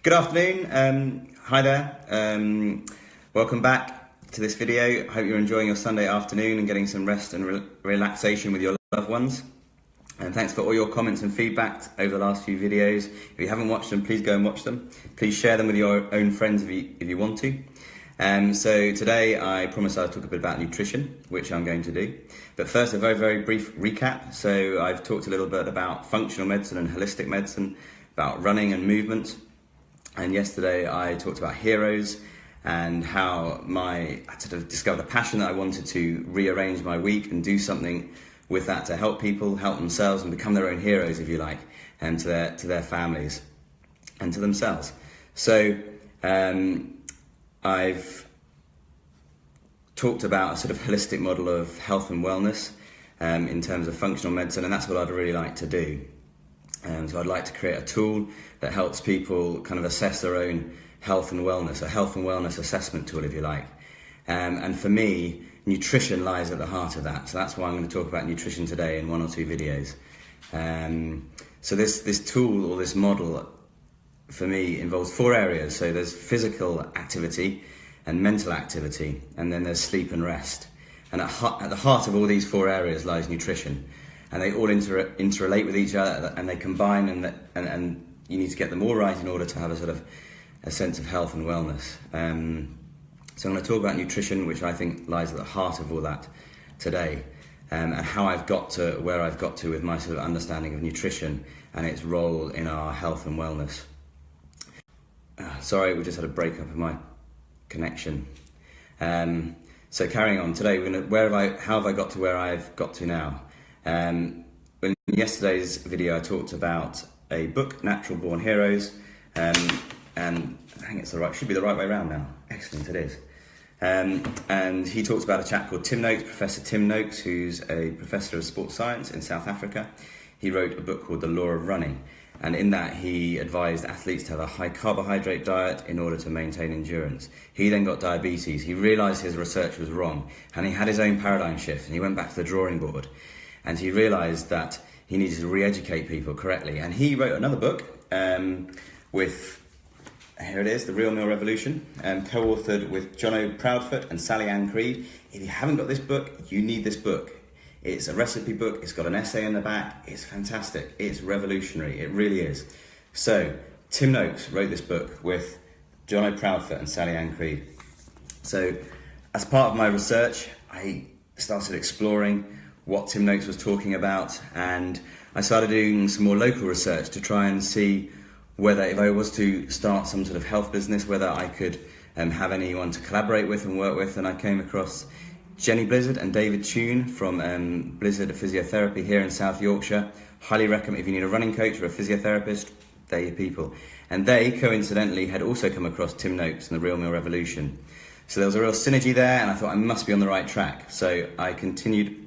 Good afternoon. Hi there. Welcome back to this video. I hope you're enjoying your Sunday afternoon and getting some rest and relaxation with your loved ones. And thanks for all your comments and feedback over the last few videos. If you haven't watched them, please go and watch them. Please share them with your own friends if you want to. So today I promised I'd talk a bit about nutrition, which I'm going to do. But first, a very, very brief recap. So I've talked a little bit about functional medicine and holistic medicine, about running and movement. And yesterday I talked about heroes and how I sort of discovered a passion that I wanted to rearrange my week and do something with that to help people, help themselves and become their own heroes, if you like, and to their families and to themselves. So I've talked about a sort of holistic model of health and wellness in terms of functional medicine, and that's what I'd really like to do. So I'd like to create a tool that helps people kind of assess their own health and wellness, a health and wellness assessment tool, if you like. And for me, nutrition lies at the heart of that. So that's why I'm going to talk about nutrition today in one or two videos. So this tool or this model for me involves four areas. So there's physical activity and mental activity, and then there's sleep and rest. And at the heart of all these four areas lies nutrition. And they all interrelate with each other, and they combine, and you need to get them all right in order to have a sense of health and wellness. So I'm going to talk about nutrition, which I think lies at the heart of all that today, and how I've got to where I've got to with my sort of understanding of nutrition and its role in our health and wellness. Sorry, we just had a breakup of my connection. So carrying on today, how have I got to where I've got to now? In yesterday's video I talked about a book, Natural Born Heroes, and I think should be the right way around now. Excellent, it is. And he talks about a chap called Tim Noakes, Professor Tim Noakes, who's a professor of sports science in South Africa. He wrote a book called The Law of Running, and in that he advised athletes to have a high carbohydrate diet in order to maintain endurance. He then got diabetes. He realised his research was wrong, and he had his own paradigm shift, and he went back to the drawing board. And he realised that he needed to re-educate people correctly. And he wrote another book with, here it is, The Real Meal Revolution, co-authored with Jono Proudfoot and Sally Ann Creed. If you haven't got this book, you need this book. It's a recipe book, it's got an essay in the back, it's fantastic, it's revolutionary, it really is. So, Tim Noakes wrote this book with Jono Proudfoot and Sally Ann Creed. So, as part of my research, I started exploring what Tim Noakes was talking about, and I started doing some more local research to try and see whether, if I was to start some sort of health business, whether I could have anyone to collaborate with and work with. And I came across Jenny Blizzard and David Tune from Blizzard Physiotherapy here in South Yorkshire. Highly recommend, if you need a running coach or a physiotherapist, they're your people. And they, coincidentally, had also come across Tim Noakes and the Real Meal Revolution. So there was a real synergy there, and I thought I must be on the right track. So I continued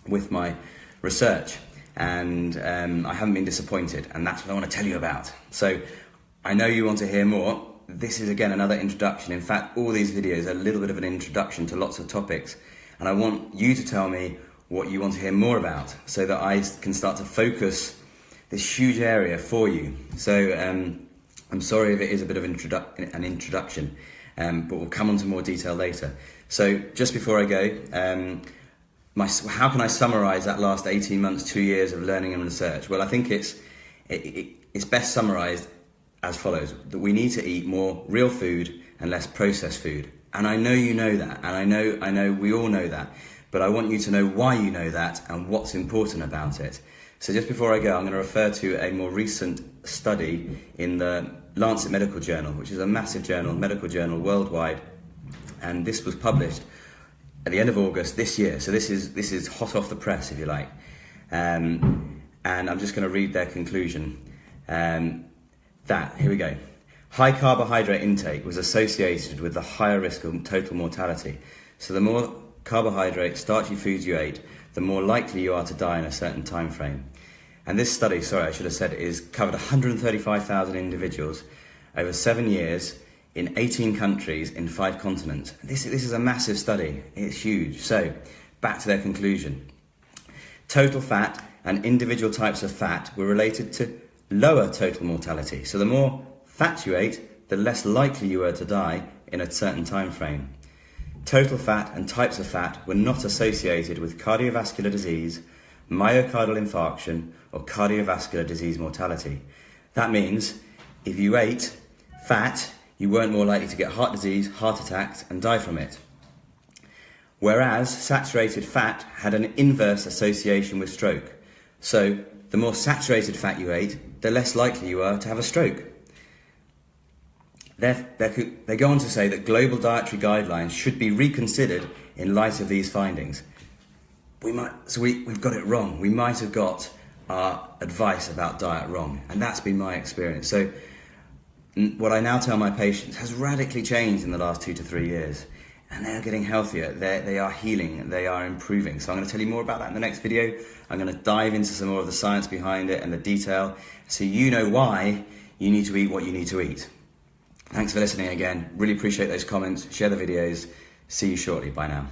with my research, and I haven't been disappointed, and that's what I want to tell you about. So I know you want to hear more. This is again another introduction. In fact, all these videos are a little bit of an introduction to lots of topics, and I want you to tell me what you want to hear more about so that I can start to focus this huge area for you. So I'm sorry if it is a bit of an introduction, but we'll come on to more detail later. So just before I go, how can I summarise that last 18 months, 2 years of learning and research? Well, I think it's best summarised as follows: that we need to eat more real food and less processed food. And I know you know that, and I know we all know that, but I want you to know why you know that and what's important about it. So just before I go, I'm going to refer to a more recent study in the Lancet Medical Journal, which is a massive medical journal worldwide, and this was published at the end of August this year. So this is hot off the press, if you like. And I'm just going to read their conclusion. Here we go. High carbohydrate intake was associated with the higher risk of total mortality. So the more carbohydrate, starchy foods you ate, the more likely you are to die in a certain time frame. And this study, covered 135,000 individuals over 7 years in 18 countries in 5 continents. This is a massive study. It's huge. So, back to their conclusion. Total fat and individual types of fat were related to lower total mortality. So the more fat you ate, the less likely you were to die in a certain time frame. Total fat and types of fat were not associated with cardiovascular disease, myocardial infarction, or cardiovascular disease mortality. That means if you ate fat, you weren't more likely to get heart disease, heart attacks, and die from it. Whereas saturated fat had an inverse association with stroke. So the more saturated fat you ate, the less likely you were to have a stroke. They go on to say that global dietary guidelines should be reconsidered in light of these findings. We've got it wrong. We might have got our advice about diet wrong, and that's been my experience. So what I now tell my patients has radically changed in the last 2 to 3 years, and they're getting healthier, they are healing, they are improving. So I'm going to tell you more about that in the next video. I'm going to dive into some more of the science behind it and the detail, so you know why you need to eat what you need to eat. Thanks for listening again. Really appreciate those comments. Share the videos. See you shortly. Bye now.